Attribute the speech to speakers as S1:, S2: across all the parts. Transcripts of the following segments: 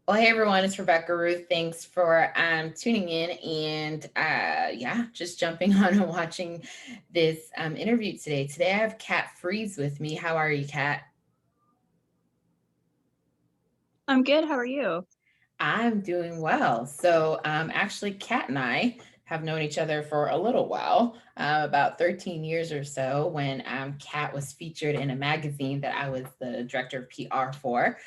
S1: Well, hey everyone, it's Rebecca Ruth. Thanks for tuning in and yeah, just jumping on and watching this interview today. Today I have Cat Freeze with me. How are you, Cat?
S2: I'm good. How are you?
S1: I'm doing well. So actually, Kat and I have known each other for a little while, about 13 years or so, when Kat was featured in a magazine that I was the director of PR for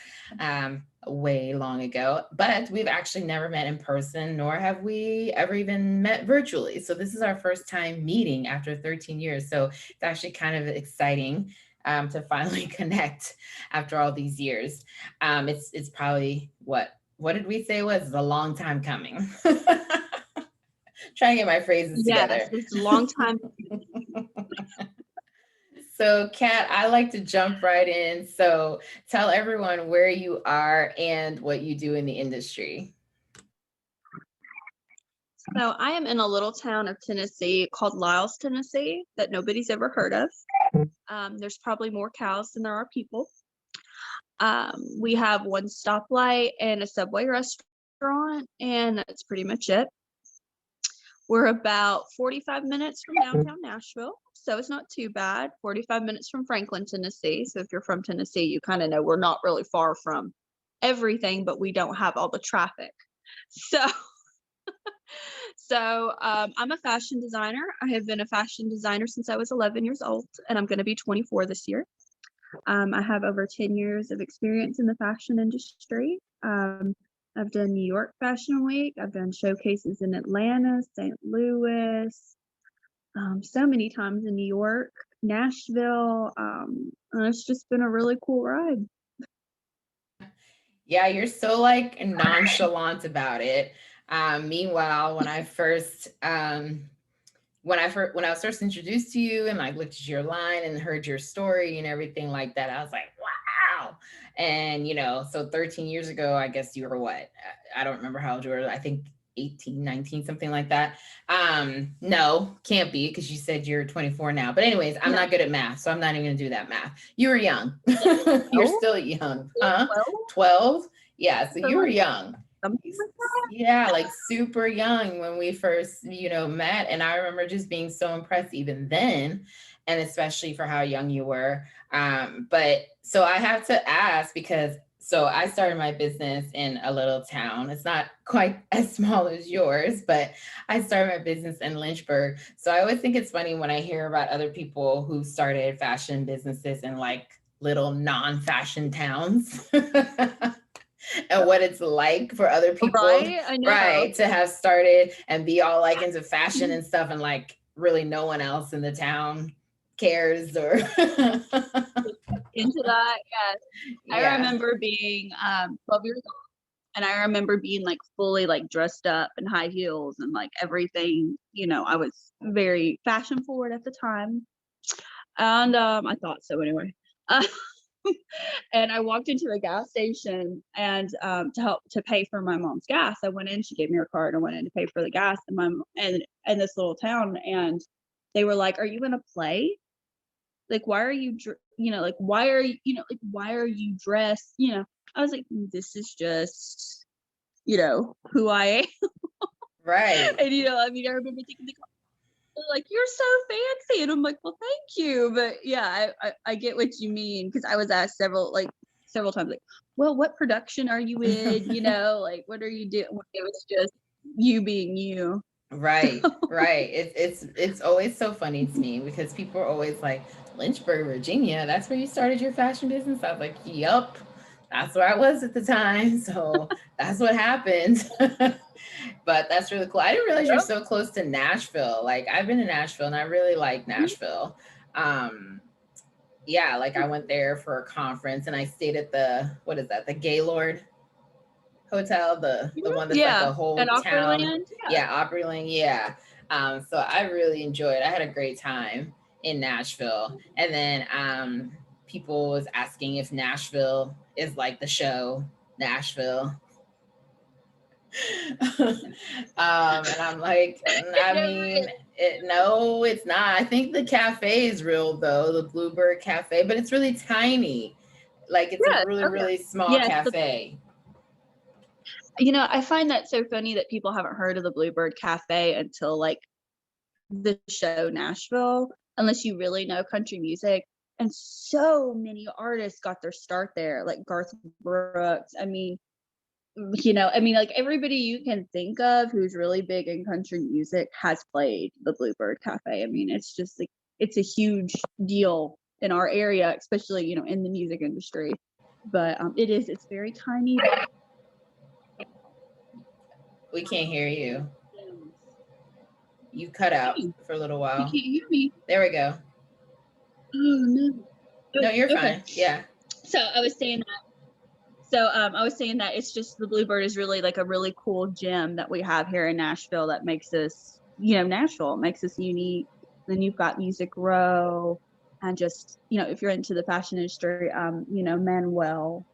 S1: way long ago. But we've actually never met in person, nor have we ever even met virtually. So this is our first time meeting after 13 years. So it's actually kind of exciting to finally connect after all these years. It's probably what did we say was a long time coming? Trying to get my phrases
S2: Yes,
S1: together.
S2: it's a long time.
S1: So, Kat, I like to jump right in. So, tell everyone where you are and what you do in the industry.
S2: So I am in a little town of Tennessee called Lyles, Tennessee, that nobody's ever heard of. There's probably more cows than there are people. We have one stoplight and a Subway restaurant, and that's pretty much it. We're about 45 minutes from downtown Nashville, so it's not too bad. 45 minutes from Franklin, Tennessee. So if you're from Tennessee, you kind of know we're not really far from everything, but we don't have all the traffic. So I'm a fashion designer. I have been a fashion designer since I was 11 years old, and I'm going to be 24 this year. I have over 10 years of experience in the fashion industry. I've done New York Fashion Week. I've done showcases in Atlanta, St. Louis, so many times in New York, Nashville. And it's just been a really cool ride.
S1: Yeah, you're so like nonchalant about it. Meanwhile, when I was first introduced to you and like looked at your line and heard your story and everything like that, I was like, wow. And so 13 years ago, I guess you were what? I don't remember how old you were. I think 18, 19, something like that. No, can't be because you said you're 24 now. But anyways, I'm not good at math, so I'm not even gonna do that math. You were young. You're still young. Huh? 12? Yeah, so you were young. Yeah, like super young when we first, met. And I remember just being so impressed even then, and especially for how young you were. But so I have to ask because so I started my business in a little town. It's not quite as small as yours, but I started my business in Lynchburg. So I always think it's funny when I hear about other people who started fashion businesses in like little non-fashion towns. And what it's like for other people,
S2: Right? I know.
S1: right, to have started and be all like into fashion and stuff, and like really no one else in the town cares or
S2: Into that, yes. I
S1: yeah.
S2: remember being 12 years old, and I remember being like fully like dressed up in high heels and like everything. I was very fashion forward at the time, and I thought so anyway. And I walked into a gas station and to pay for my mom's gas. I went in, she gave me her card. I went in to pay for the gas and this little town, and they were like, "Are you in a play? Like, why are you like why are like why are you dressed?" I was like, "This is just who I am."
S1: Right.
S2: And I remember thinking like, "You're so fancy," and I'm like, "Well, thank you." But yeah, I get what you mean, because I was asked several times, like, "Well, what production are you in?" Like, "What are you doing?" It was just you being you.
S1: Right, right. It's always so funny to me because people are always like, Lynchburg, Virginia, that's where you started your fashion business. I was like, yup, that's where I was at the time. So that's what happened. But that's really cool. I didn't realize you're
S2: Yep.
S1: so close to Nashville. Like I've been to Nashville and I really like Nashville. Um, yeah, like I went there for a conference and I stayed at what is that? The Gaylord Hotel, the one that's like
S2: Yeah,
S1: a whole
S2: at
S1: town.
S2: Opryland.
S1: Yeah, Opryland. Yeah. So I really enjoyed. I had a great time in Nashville, and then people was asking if Nashville is like the show Nashville. And I'm like, I mean, no, it's not. I think the cafe is real though, the Bluebird Cafe, but it's really tiny. Like it's a
S2: Yes.
S1: really,
S2: Okay.
S1: really small
S2: Yes.
S1: cafe.
S2: I find that so funny that people haven't heard of the Bluebird Cafe until, like, the show Nashville, unless you really know country music, and so many artists got their start there, like Garth Brooks. Like, everybody you can think of who's really big in country music has played the Bluebird Cafe. I mean, it's just, like, it's a huge deal in our area, especially, in the music industry. But, it's very tiny.
S1: We can't hear you. You cut out
S2: Hey,
S1: for a little
S2: you
S1: while.
S2: can't hear me?
S1: There we go.
S2: Oh, no.
S1: No, you're
S2: Okay.
S1: fine. Yeah.
S2: So I was saying that it's just the Bluebird is really, like, a really cool gem that we have here in Nashville that makes us, Nashville, makes us unique. Then you've got Music Row, and just, if you're into the fashion industry, Manuel.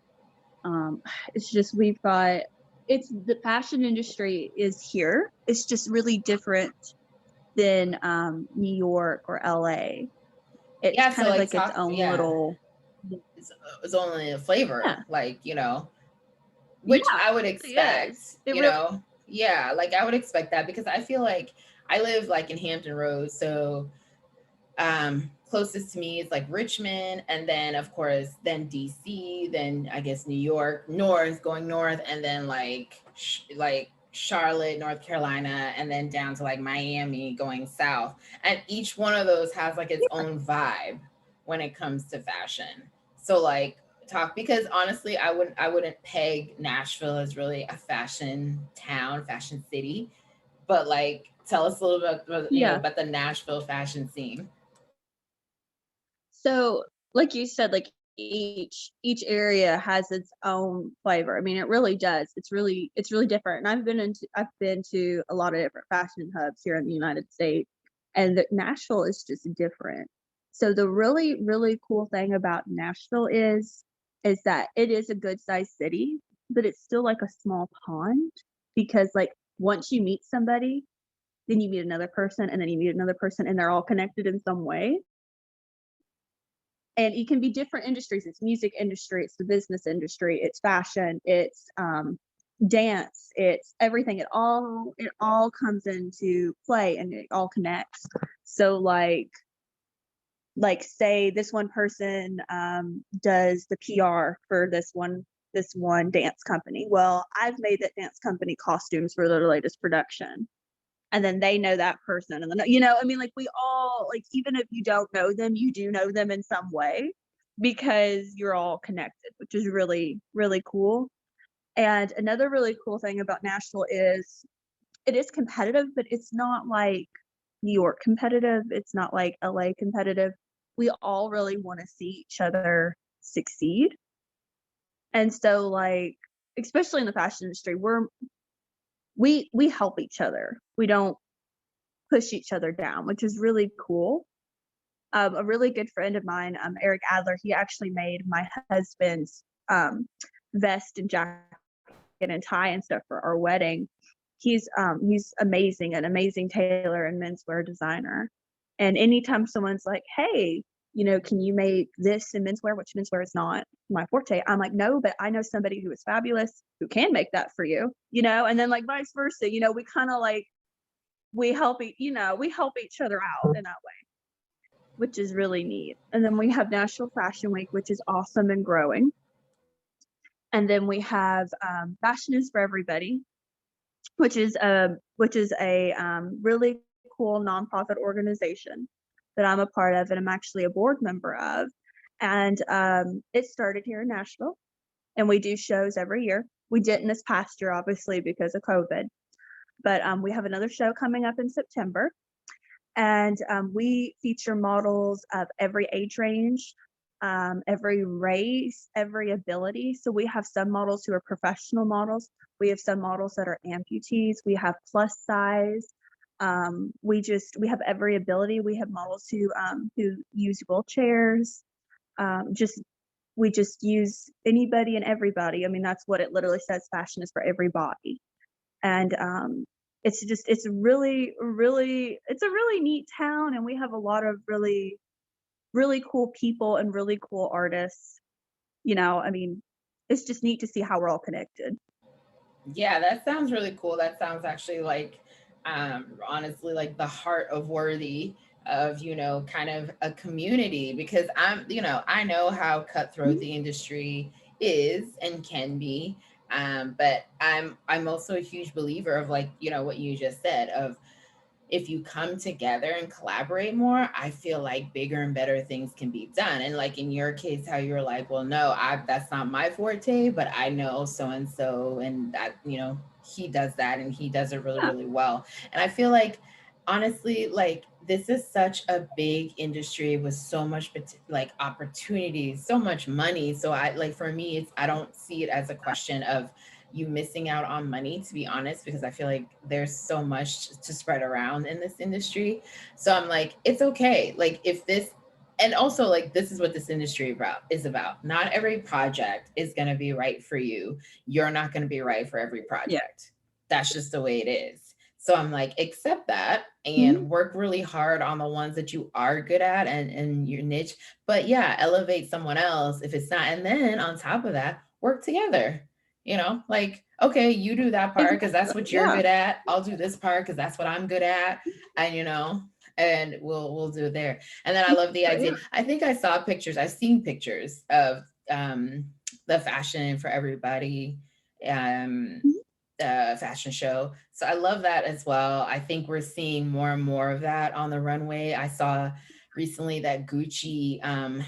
S2: Um, it's just we've got it's the fashion industry is here. It's just really different than New York or LA. It's
S1: Yeah. So
S2: kind of
S1: like
S2: like its
S1: talk.
S2: own
S1: Yeah.
S2: little.
S1: It's only a flavor,
S2: Yeah.
S1: like, which
S2: Yeah,
S1: I would
S2: it really
S1: expect,
S2: is. It really.
S1: Yeah, like I would expect that because I feel like I live like in Hampton Roads, so closest to me is like Richmond, and then of course then DC, then I guess New York, north, going north, and then like Charlotte, North Carolina, and then down to like Miami going south. And each one of those has like its own vibe when it comes to fashion. So like talk, because honestly I wouldn't peg Nashville as really a fashion town, fashion city, but like tell us a little bit about,
S2: Yeah.
S1: about the Nashville fashion scene.
S2: So, like you said, like, each area has its own flavor. I mean, it really does. It's really different. And I've been to a lot of different fashion hubs here in the United States, and Nashville is just different. So the really, really cool thing about Nashville is that it is a good sized city, but it's still like a small pond, because, like, once you meet somebody, then you meet another person, and then you meet another person, and they're all connected in some way. And it can be different industries. It's music industry, it's the business industry, it's fashion, it's dance, it's everything. It all comes into play, and it all connects. So, like, say this one person does the PR for this one dance company. Well, I've made that dance company costumes for their latest production, and then they know that person, and then, I mean, like, we all, like, even if you don't know them, you do know them in some way, because you're all connected, which is really, really cool. And another really cool thing about Nashville is it is competitive, but it's not like New York competitive, it's not like LA competitive. We all really want to see each other succeed. And so, like, especially in the fashion industry, we help each other. We don't push each other down, which is really cool. A really good friend of mine, Eric Adler, he actually made my husband's vest and jacket and tie and stuff for our wedding. He's amazing, an amazing tailor and menswear designer. And anytime someone's like, "Hey, can you make this in menswear?" Which menswear is not my forte. I'm like, "No, but I know somebody who is fabulous who can make that for you." And then, like, vice versa. We kind of like we help each other out in that way, which is really neat. And then we have National Fashion Week, which is awesome and growing. And then we have Fashion is for Everybody, which is a really cool nonprofit organization that I'm a part of, and I'm actually a board member of. And it started here in Nashville, and we do shows every year. We didn't this past year, obviously, because of COVID, but we have another show coming up in September, and we feature models of every age range, every race, every ability. So we have some models who are professional models. We have some models that are amputees. We have plus size. We have every ability. We have models who use wheelchairs. Just we just use anybody and everybody. I mean, that's what it literally says. Fashion is for everybody. And it's a really neat town, and we have a lot of really, really cool people and really cool artists. I mean, it's just neat to see how we're all connected.
S1: Yeah, that sounds really cool. That sounds actually like, honestly, like the heart of worthy of, kind of a community, because I know how cutthroat
S2: Mhm.
S1: the industry is and can be. But I'm also a huge believer of, like, what you just said, of if you come together and collaborate more, I feel like bigger and better things can be done. And like in your case, how you were like, well, no, that's not my forte, but I know so and so, and that, he does that and he does it really,
S2: Yeah.
S1: really well. And I feel like, honestly, like this is such a big industry with so much like opportunities, so much money. So I like, for me, I don't see it as a question of you missing out on money, to be honest, because I feel like there's so much to spread around in this industry. So I'm like, it's okay. Like if this, and also like this is what this industry about. Not every project is going to be right for you. You're not going to be right for every
S2: Yeah.
S1: project. That's just the way it is. So I'm like, accept that
S2: Mhm.
S1: and work really hard on the ones that you are good at and your niche. But yeah, elevate someone else if it's not. And then on top of that, work together. Like, okay, you do that part because that's
S2: Exactly.
S1: what you're
S2: Yeah.
S1: good at. I'll do this part because that's what I'm good at. And and we'll do it there. And then I love the
S2: Exactly.
S1: idea. I think I saw pictures, I've seen pictures of the fashion for everybody um
S2: Mhm.
S1: fashion show. So I love that as well. I think we're seeing more and more of that on the runway. I saw recently that Gucci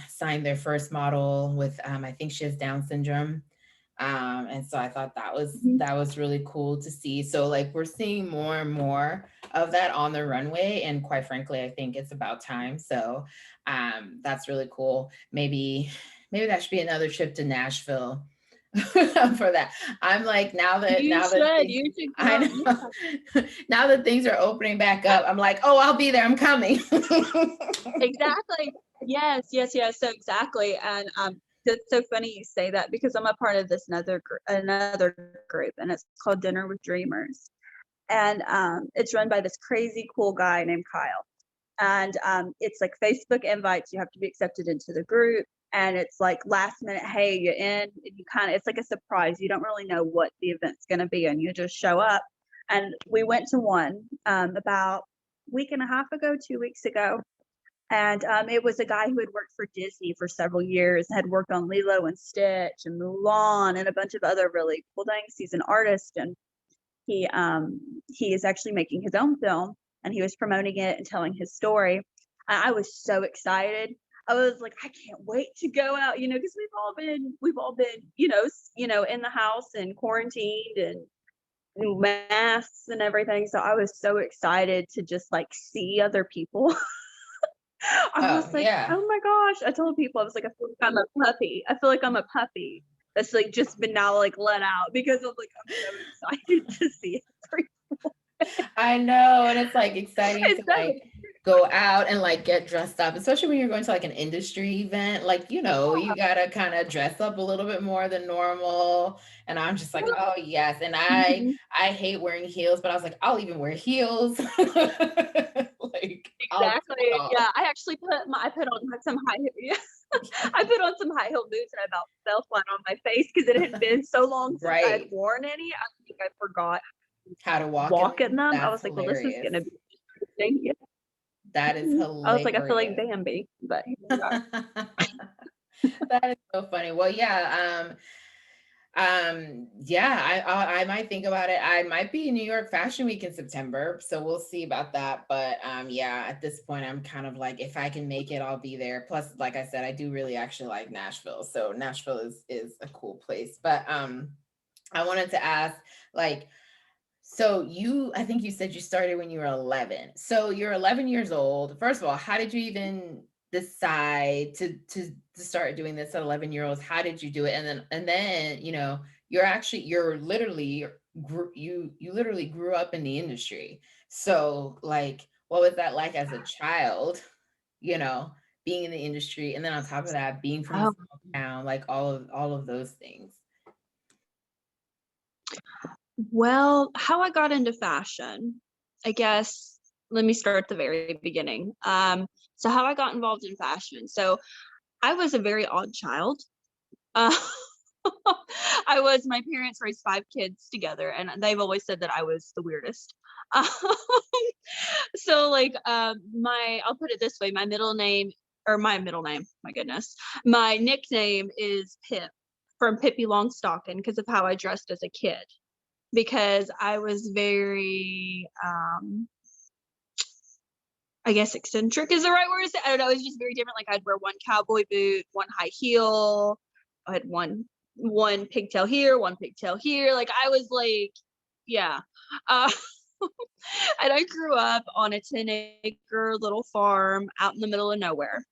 S1: signed their first model with I think she has Down syndrome. And so I thought
S2: Mhm.
S1: that was really cool to see. So like we're seeing more and more of that on the runway, and quite frankly, I think it's about time. So that's really cool. Maybe that should be another trip to Nashville for that. I'm like,
S2: You should. You should
S1: I
S2: come. Yeah.
S1: know now that things are opening back up, I'm like, oh, I'll be there. I'm coming.
S2: Exactly. Yes, yes, yes. So exactly. And it's so funny you say that because I'm a part of this another group, and it's called Dinner with Dreamers. And it's run by this crazy cool guy named Kyle. And it's like Facebook invites, you have to be accepted into the group. And it's like last minute, hey, you're in. And you kind of, it's like a surprise. You don't really know what the event's going to be, and you just show up. And we went to one about a week and a half ago, 2 weeks ago, and it was a guy who had worked for Disney for several years, had worked on Lilo and Stitch and Mulan and a bunch of other really cool things. He's an artist, and he is actually making his own film, and he was promoting it and telling his story. I was so excited. I was like, I can't wait to go out, because we've all been, in the house and quarantined and masks and everything. So I was so excited to just like see other people. I
S1: Oh
S2: was like,
S1: yeah.
S2: "Oh my gosh." I told people, I was like, "I feel like I'm a puppy. I feel like I'm a puppy that's, like, just been now, like, let out," because I'm like, I'm so excited to see everyone.
S1: I know, and it's like exciting to
S2: It's so
S1: like go out and like get dressed up, especially when you're going to like an industry event. Like, you gotta kind of dress up a little bit more than normal. And I'm just like, oh yes. And
S2: Mhm.
S1: I hate wearing heels, but I was like, I'll even wear heels. Like, I'll do it
S2: Exactly,
S1: all.
S2: yeah, I put on some high heel yeah. I put on some high heel boots and I about fell flat on my face because it had been so long since I had
S1: Right.
S2: worn any. I think I forgot
S1: How to walk in
S2: walk in
S1: them.
S2: them. I
S1: That's
S2: was like, "Well, this is
S1: hilarious.
S2: gonna be interesting." Yeah.
S1: That is
S2: Mhm. I was like, I feel like
S1: hilarious.
S2: Bambi, but here we are.
S1: That is so funny. Well, yeah, yeah, I might think about it. I might be in New York Fashion Week in September, so we'll see about that. But yeah, at this point, I'm kind of like, if I can make it, I'll be there. Plus, like I said, I do really actually like Nashville, so Nashville is a cool place. But I wanted to ask, like, so I think you said you started when you were 11. So you're 11 years old. First of all, how did you even decide to start doing this at 11-year-olds? How did you do it? And then, you're literally you literally grew up in the industry. So like, what was that like as a child, you know, being in the industry, and then on top of that, being from a
S2: Oh,
S1: small town, like all of those things.
S2: well, how I got into fashion, I guess let me start at the very beginning. So how I got involved in fashion. So I was a very odd child. Uh, My parents raised 5 kids together, and they've always said that I was the weirdest. Um, so, like, I'll put it this way, my goodness, my nickname is Pip, from Pippi Longstocking, because of how I dressed as a kid, because I was very, I guess eccentric is the right word to say. I don't know, it was just very different. Like, I'd wear one cowboy boot, one high heel. I had one pigtail here, one pigtail here. Like, I was like, yeah. Uh, and I grew up on a 10-acre little farm out in the middle of nowhere.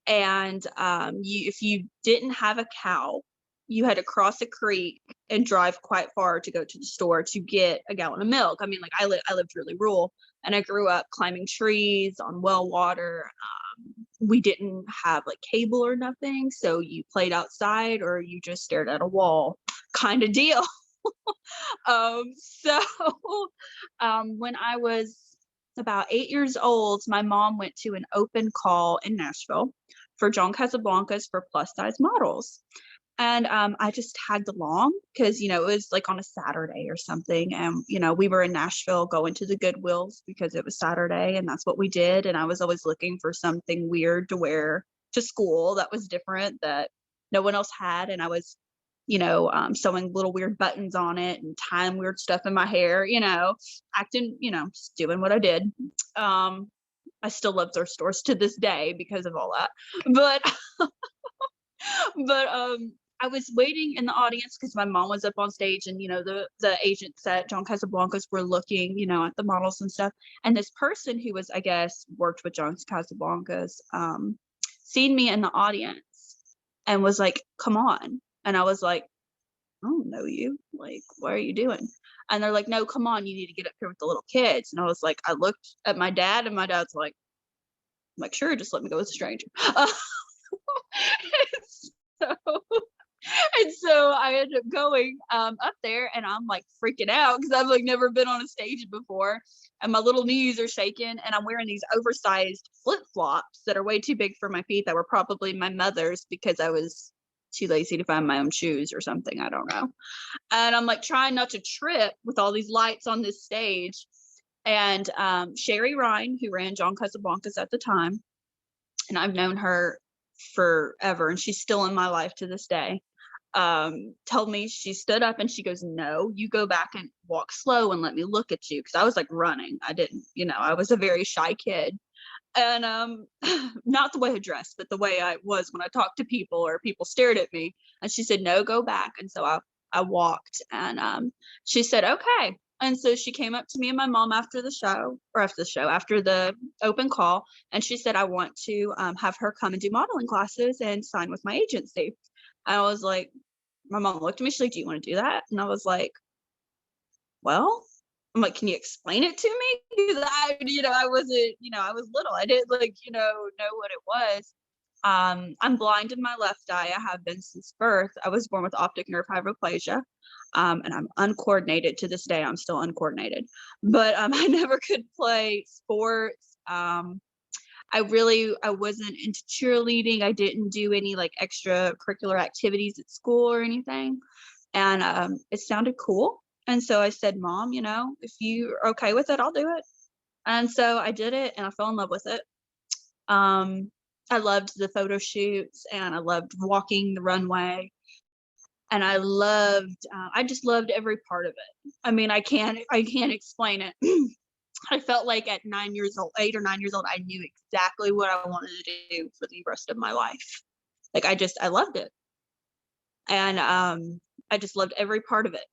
S2: And if you didn't have a cow, you had to cross a creek and drive quite far to go to the store to get a gallon of milk. I mean, like, I lived really rural, and I grew up climbing trees on well water. We didn't have like cable or nothing, so you played outside or you just stared at a wall, kind of deal. So when I was about 8 years old, my mom went to an open call in Nashville for John Casablancas for plus size models. And I just tagged along because, it was like on a Saturday or something. And, we were in Nashville going to the Goodwills because it was Saturday, and that's what we did. And I was always looking for something weird to wear to school that was different, that no one else had. And I was, sewing little weird buttons on it and tying weird stuff in my hair, acting, just doing what I did. I still love thrift stores to this day because of all that. But but I was waiting in the audience because my mom was up on stage, and the agents at John Casablancas were looking, at the models and stuff. And this person who was, I guess, worked with John Casablancas, seen me in the audience and was like, "Come on." And I was like, "I don't know you. Like, what are you doing?" And they're like, "No, come on, you need to get up here with the little kids." And I was like, I looked at my dad, and my dad's like, "Sure, just let me go with a stranger." so And so I ended up going up there, and I'm like freaking out because I've like never been on a stage before, and my little knees are shaking, and I'm wearing these oversized flip flops that are way too big for my feet, that were probably my mother's because I was too lazy to find my own shoes or something. I don't know. And I'm like trying not to trip with all these lights on this stage. And Sherry Ryan, who ran John Casablancas at the time, and I've known her forever, and she's still in my life to this day, told me, she stood up and she goes, "No, you go back and walk slow and let me look at you." Because I was like running. I didn't, I was a very shy kid. And not the way I dressed, but the way I was when I talked to people or people stared at me. And she said, "No, go back." And so I walked, and she said, "Okay." And so she came up to me and my mom after the open call, and she said, "I want to have her come and do modeling classes and sign with my agency." I was like, my mom looked at me, she's like, "Do you want to do that?" And I was like, "Well," I'm like, "Can you explain it to me?" Because I wasn't, I was little. I didn't like, know what it was. I'm blind in my left eye. I have been since birth. I was born with optic nerve hypoplasia. And I'm uncoordinated to this day. I'm still uncoordinated. But I never could play sports. I wasn't into cheerleading. I didn't do any like extracurricular activities at school or anything. And it sounded cool. And so I said, "Mom, if you're okay with it, I'll do it." And so I did it, and I fell in love with it. I loved the photo shoots, and I loved walking the runway, and I just loved every part of it. I mean, I can't explain it. I felt like at 8 or 9 years old, I knew exactly what I wanted to do for the rest of my life. Like, I loved it. And I just loved every part of it.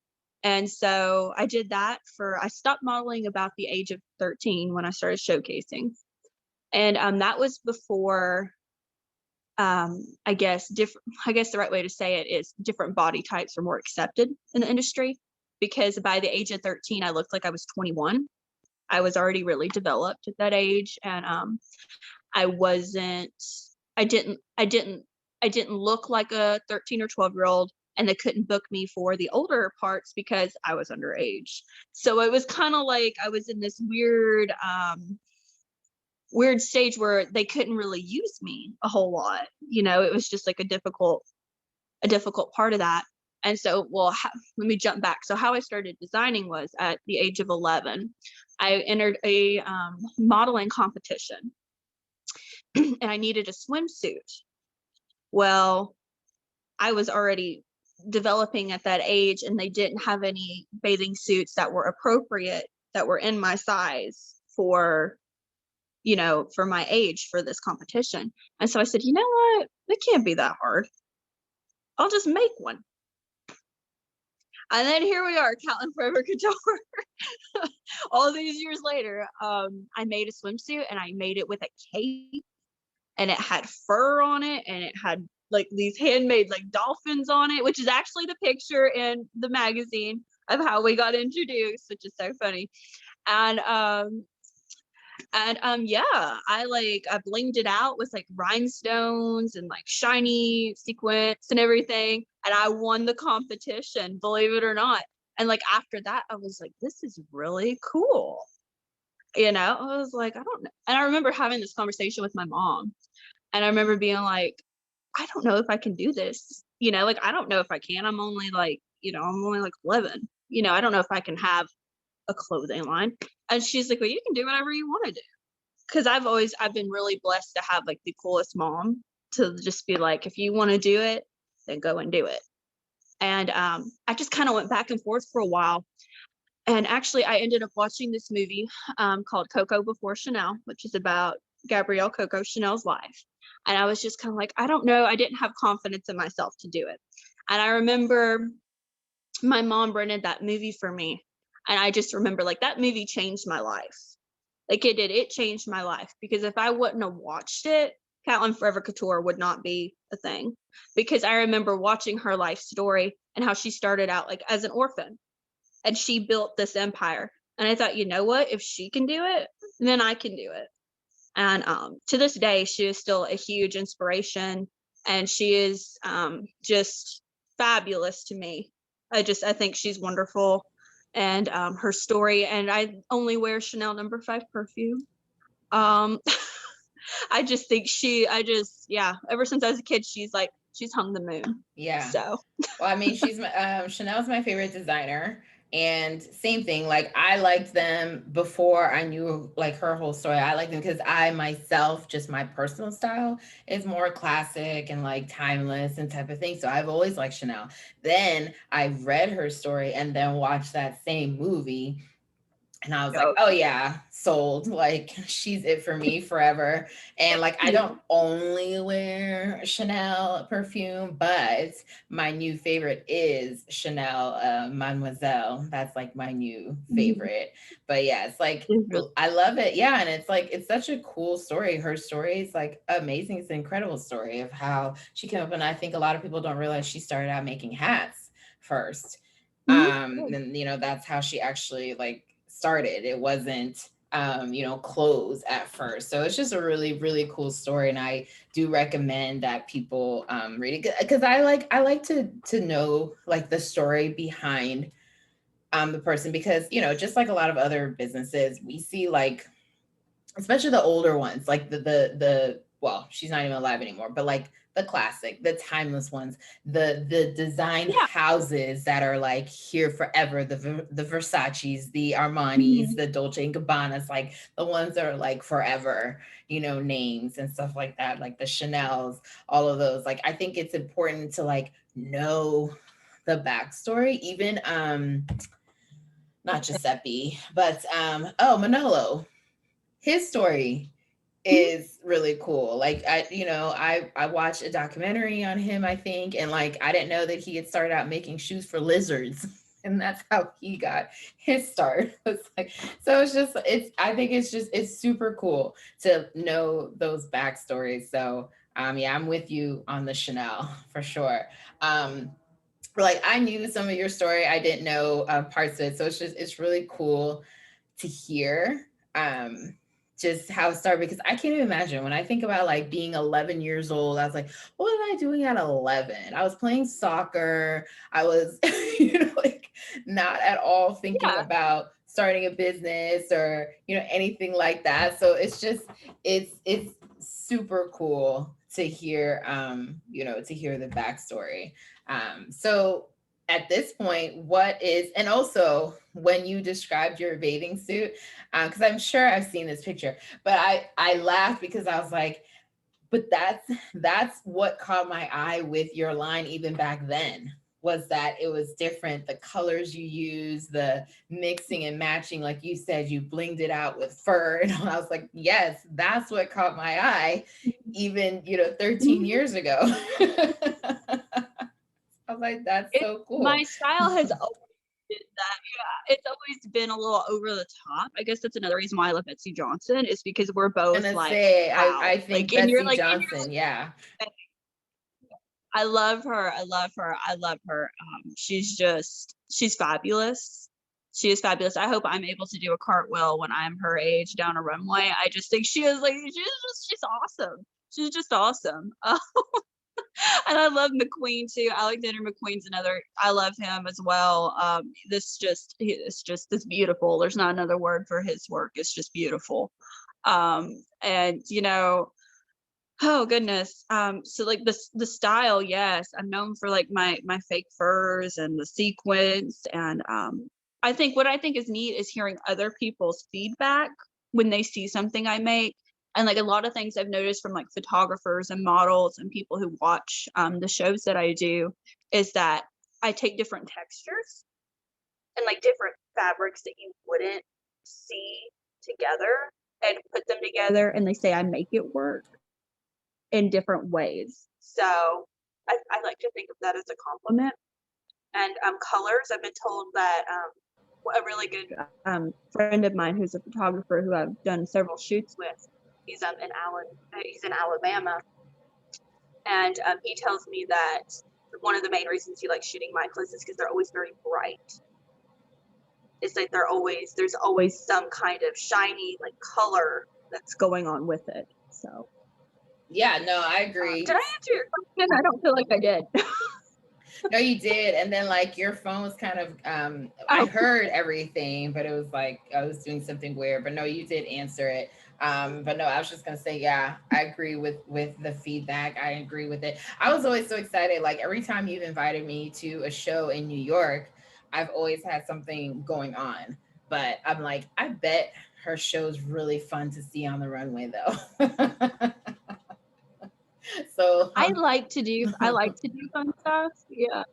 S2: And so I did that I stopped modeling about the age of 13 when I started showcasing. And that was before, I guess the right way to say it is different body types were more accepted in the industry, because by the age of 13, I looked like I was 21. I was already really developed at that age. And I wasn't, I didn't look like a 13 or 12-year-old, and they couldn't book me for the older parts because I was underage. So it was kind of like I was in this weird stage where they couldn't really use me a whole lot. It was just like a difficult part of that. And so, well, let me jump back. So how I started designing was at the age of 11. I entered a modeling competition and I needed a swimsuit. Well, I was already developing at that age and they didn't have any bathing suits that were appropriate, that were in my size for, for my age for this competition. And so I said, you know what? It can't be that hard. I'll just make one. And then here we are, Catland Forever Couture. All these years later, I made a swimsuit and I made it with a cape and it had fur on it and it had like these handmade like dolphins on it, which is actually the picture in the magazine of how we got introduced, which is so funny. And yeah, I blinged it out with like rhinestones and like shiny sequins and everything. And I won the competition, believe it or not. And like after that, I was like, this is really cool. I was like, I don't know. And I remember having this conversation with my mom. And I remember being like, I don't know if I can do this. Like I don't know if I can. I'm only like, I'm only like 11. I don't know if I can have a clothing line. And she's like, well, you can do whatever you want to do. Because I've been really blessed to have like the coolest mom to just be like, if you want to do it, then go and do it. And I just kind of went back and forth for a while. And actually, I ended up watching this movie called Coco Before Chanel, which is about Gabrielle Coco Chanel's life. And I was just kind of like, I don't know. I didn't have confidence in myself to do it. And I remember my mom rented that movie for me. And I just remember like that movie changed my life. Like it did. It changed my life because if I wouldn't have watched it, Catland Forever Couture would not be a thing. Because I remember watching her life story and how she started out like as an orphan and she built this empire. And I thought, you know what? If she can do it, then I can do it. And to this day, she is still a huge inspiration and she is just fabulous to me. I think she's wonderful. And her story, and I only wear Chanel number 5 perfume. I just think ever since I was a kid, she's hung the moon.
S1: Yeah.
S2: So
S1: well, I mean, Chanel's my favorite designer. And same thing, like I liked them before I knew like her whole story. I liked them because I myself, just my personal style is more classic and like timeless and type of thing. So I've always liked Chanel. Then I read her story and then watched that same movie. And I was like, oh yeah, sold. Like she's it for me forever. And like I don't only wear Chanel perfume, but my new favorite is Chanel Mademoiselle. That's like my new favorite. But yeah, it's like I love it. Yeah, and it's like it's such a cool story. Her story is like amazing. It's an incredible story of how she came up, and I think a lot of people don't realize she started out making hats first. And that's how she actually like started. It wasn't clothes at first. So it's just a really, really cool story. And I do recommend that people read it because I like to know like the story behind the person, because just like a lot of other businesses, we see like, especially the older ones, like the well, she's not even alive anymore, but like the classic, the timeless ones, the design houses that are like here forever, the Versace's, the Armani's, the Dolce and Gabbana's, like the ones that are like forever, names and stuff like that, like the Chanel's, all of those. Like I think it's important to like know the backstory, even not Giuseppe, but Manolo. His story is really cool. Like I watched a documentary on him, I think, and like I didn't know that he had started out making shoes for lizards. And that's how he got his start. It's like, so I think it's super cool to know those backstories. So yeah, I'm with you on the Chanel for sure. Like I knew some of your story, I didn't know parts of it, so it's really cool to hear just how it started, because I can't even imagine when I think about like being 11 years old. I was like, what was I doing at 11? I was playing soccer. I was like not at all thinking about starting a business or anything like that. So it's super cool to hear to hear the backstory. So at this point, what is, and also when you described your bathing suit, because I'm sure I've seen this picture, but I laughed because I was like, but that's what caught my eye with your line even back then, was that it was different, the colors you use, the mixing and matching, like you said, you blinged it out with fur, and I was like, yes, that's what caught my eye even, 13
S2: Mhm.
S1: years ago. I was like, that's
S2: It's
S1: so
S2: my
S1: cool.
S2: style has always been that, yeah, it's always been a little over the top. I guess that's another reason why I love Betsy Johnson is because we're both
S1: Gonna
S2: like,
S1: say, I
S2: "Wow."
S1: think Betsy Johnson, yeah.
S2: I love her, I love her, I love her. She's fabulous. She is fabulous. I hope I'm able to do a cartwheel when I'm her age down a runway. I just think she's awesome. She's just awesome. And I love McQueen too. Alexander McQueen's another. I love him as well. It's beautiful. There's not another word for his work. It's just beautiful. And oh goodness. So like the style, yes, I'm known for like my fake furs and the sequins. And I think what I think is neat is hearing other people's feedback when they see something I make. And like a lot of things I've noticed from like photographers and models and people who watch the shows that I do is that I take different textures and like different fabrics that you wouldn't see together and put them together, and they say I make it work in different ways. So I like to think of that as a compliment. And colors, I've been told that a really good friend of mine who's a photographer who I've done several shoots with. He's in Alabama, and he tells me that one of the main reasons he likes shooting my clothes is because they're always very bright. It's like there's always some kind of shiny like color that's going on with it. So
S1: Yeah, no, I agree.
S2: did I answer your question? I don't feel like I did.
S1: No, you did. And then like your phone was kind of I
S2: Oh,
S1: heard everything, but it was like I was doing something weird. But no, you did answer it. But no, I was just gonna say, yeah, I agree with the feedback. I agree with it. I was always so excited. Like every time you've invited me to a show in New York, I've always had something going on. But I'm like, I bet her show's really fun to see on the runway though. So
S2: I like to do fun stuff. Yeah.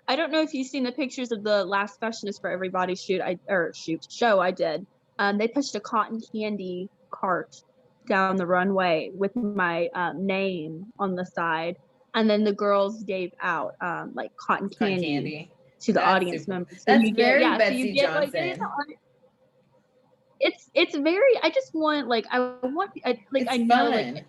S2: I don't know if you've seen the pictures of the last Fashionist for Everybody show I did. They pushed a cotton candy cart down the runway with my name on the side, and then the girls gave out like cotton
S1: cotton
S2: candy
S1: candy.
S2: to the
S1: That's
S2: audience
S1: super.
S2: members. So
S1: That's
S2: you get
S1: very
S2: yeah, so you
S1: Betsy
S2: get like it is
S1: Johnson.
S2: it's very I just want like I
S1: It's
S2: know
S1: fun.
S2: like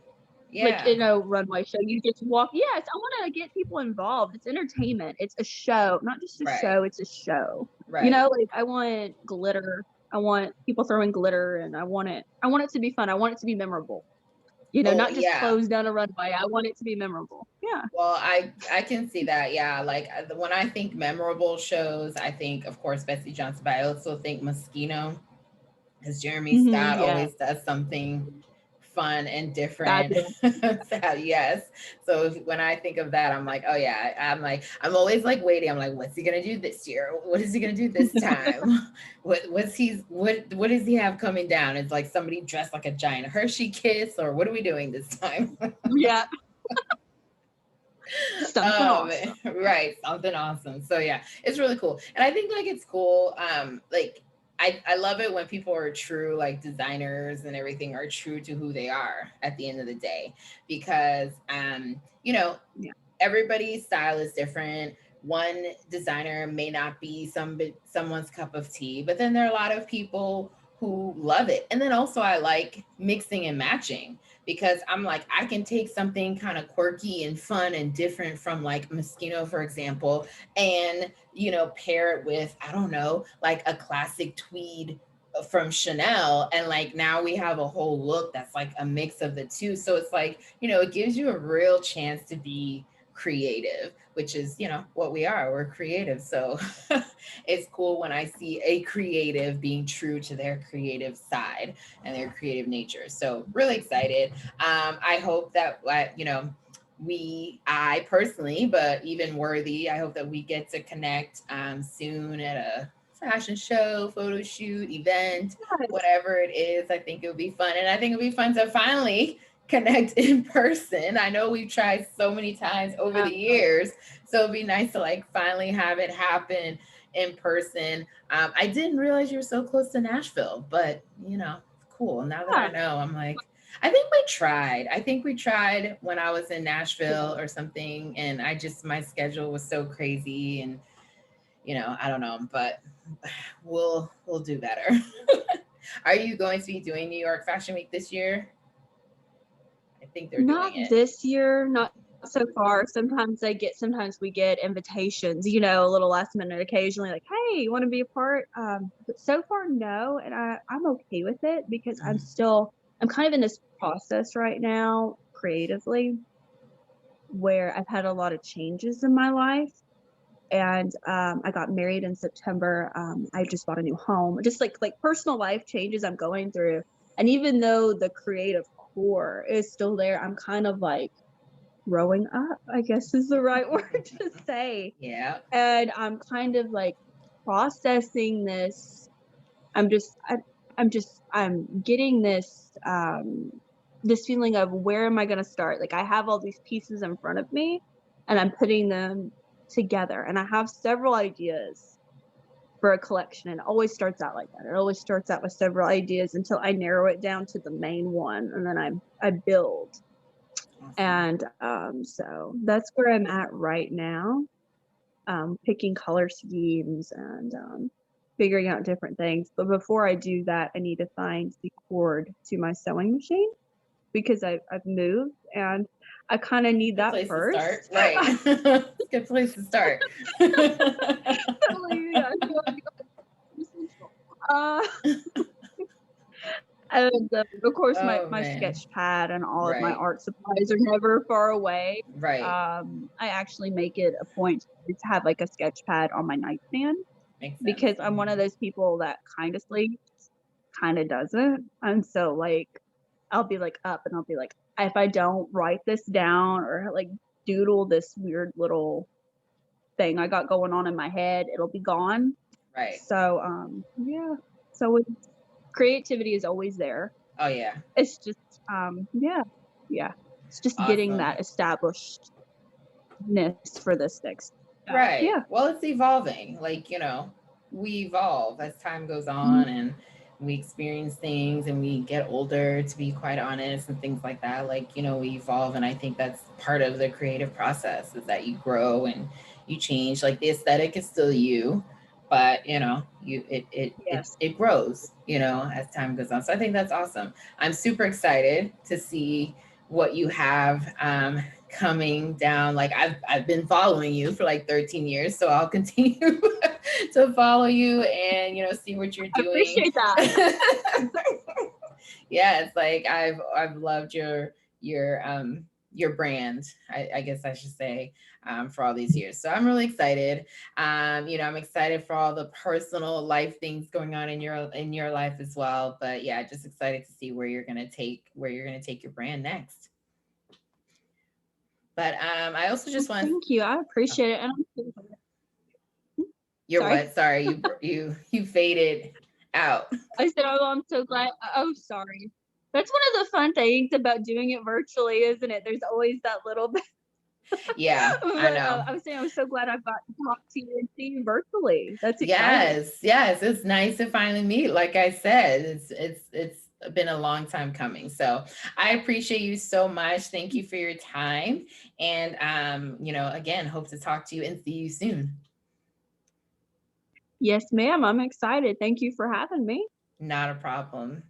S1: Yeah.
S2: in a runway show you just walk, yes, I want to get people involved. It's entertainment, it's a show, not just a
S1: Right.
S2: show, it's a show.
S1: Right.
S2: Like I want glitter, I want people throwing glitter, and I want it to be fun, I want it to be memorable,
S1: Oh
S2: not just
S1: yeah.
S2: close down a runway, I want it to be memorable. Yeah.
S1: Well, I can see that. Yeah, like when I think memorable shows, I think of course Betsy Johnson, but I also think Moschino, because Jeremy
S2: Hmm,
S1: Scott
S2: yeah,
S1: always does something fun and different.
S2: fabulous.
S1: So, yes. So when I think of that, I'm like, oh yeah. I'm always like waiting. I'm like, what's he gonna do this year? What is he gonna do this time? What does he have coming down? It's like somebody dressed like a giant Hershey kiss, or what are we doing this time?
S2: Yeah, something awesome.
S1: Right, something awesome. So yeah, it's really cool. And I think like it's cool. Like I love it when people are true, like designers and everything are true to who they are at the end of the day. Because
S2: Yeah.
S1: everybody's style is different. One designer may not be someone's cup of tea, but then there are a lot of people who love it. And then also I like mixing and matching, because I'm like, I can take something kind of quirky and fun and different from like Moschino, for example, and pair it with, I don't know, like a classic tweed from Chanel, and like now we have a whole look that's like a mix of the two. So it's like, it gives you a real chance to be creative, which is, what we are. We're creative. So it's cool when I see a creative being true to their creative side and their creative nature. So really excited. I hope that, I personally, but even Worthy, I hope that we get to connect soon at a fashion show, photo shoot, event,
S2: Yes,
S1: whatever it is. I think it would be fun. And I think it would be fun to finally connect in person. I know we've tried so many times over the years, so it'd be nice to like finally have it happen in person. I didn't realize you were so close to Nashville, but cool. Now that I
S2: yeah.
S1: know, I'm like, I think we tried. I think we tried when I was in Nashville or something, and my schedule was so crazy, and I don't know, but we'll do better. Are you going to be doing New York Fashion Week this year? I think they're
S2: Not
S1: doing it.
S2: this year, not so far. Sometimes we get invitations, a little last minute occasionally, like, hey, you want to be a part? But so far, no. And I'm okay with it because I'm kind of in this process right now creatively where I've had a lot of changes in my life. And I got married in September. I just bought a new home, just like personal life changes I'm going through. And even though the creative core is still there, I'm kind of like growing up, I guess is the right word to say.
S1: Yeah.
S2: And I'm kind of like processing this. I'm just I, I'm getting this feeling of where am I going to start? Like I have all these pieces in front of me and I'm putting them together and I have several ideas for a collection and it always starts out like that. It always starts out with several ideas until I narrow it down to the main one and then I build.
S1: Awesome.
S2: And so that's where I'm at right now, picking color schemes and figuring out different things. But before I do that, I need to find the cord to my sewing machine because I've moved and I kind of need
S1: Good
S2: that
S1: place to start.
S2: first.
S1: Right. Good place to start.
S2: Totally, yeah, I feel like it's essential. And of course,
S1: Oh
S2: my
S1: man.
S2: sketch pad and all of my
S1: Right.
S2: art supplies are never far away.
S1: Right.
S2: I actually make it a point to have like a sketch pad on my nightstand
S1: Makes sense.
S2: because I'm one of those people that kind of sleeps, kind of doesn't. And so, like, I'll be like up and I'll be like, if I don't write this down or like doodle this weird little thing I got going on in my head, it'll be gone.
S1: Right.
S2: So, yeah. So creativity is always there.
S1: Oh yeah.
S2: It's just, yeah, yeah. It's just getting
S1: Awesome.
S2: that establishedness for this next step.
S1: Right.
S2: Yeah.
S1: Well, it's evolving. Like, we evolve as time goes
S2: Mhm.
S1: on and we experience things and we get older, to be quite honest, and things like that. Like, we evolve. And I think that's part of the creative process is that you grow and you change. Like the aesthetic is still you, but
S2: Yes.
S1: it grows, as time goes on. So I think that's awesome. I'm super excited to see what you have coming down. Like I've been following you for like 13 years, so I'll continue to follow you and see what you're
S2: I
S1: doing.
S2: appreciate that.
S1: Yeah, it's like I've loved your brand, I guess I should say, for all these years. So I'm really excited. I'm excited for all the personal life things going on in your life as well. But yeah, just excited to see where you're gonna take your brand next. But I also
S2: Well,
S1: just want.
S2: thank you. I
S1: Oh,
S2: appreciate it. And I'm
S1: you're
S2: sorry.
S1: what? Sorry, you faded out.
S2: I said, oh, I'm so glad. Oh, sorry. That's one of the fun things about doing it virtually, isn't it? There's always that little bit.
S1: Yeah, I
S2: But
S1: know.
S2: I was saying, I'm so glad I've got to talk to you and see you virtually. That's exciting.
S1: Yes, yes, it's nice to finally meet. Like I said, it's been a long time coming. So I appreciate you so much. Thank you for your time. And again, hope to talk to you and see you soon.
S2: Yes, ma'am. I'm excited. Thank you for having me.
S1: Not a problem.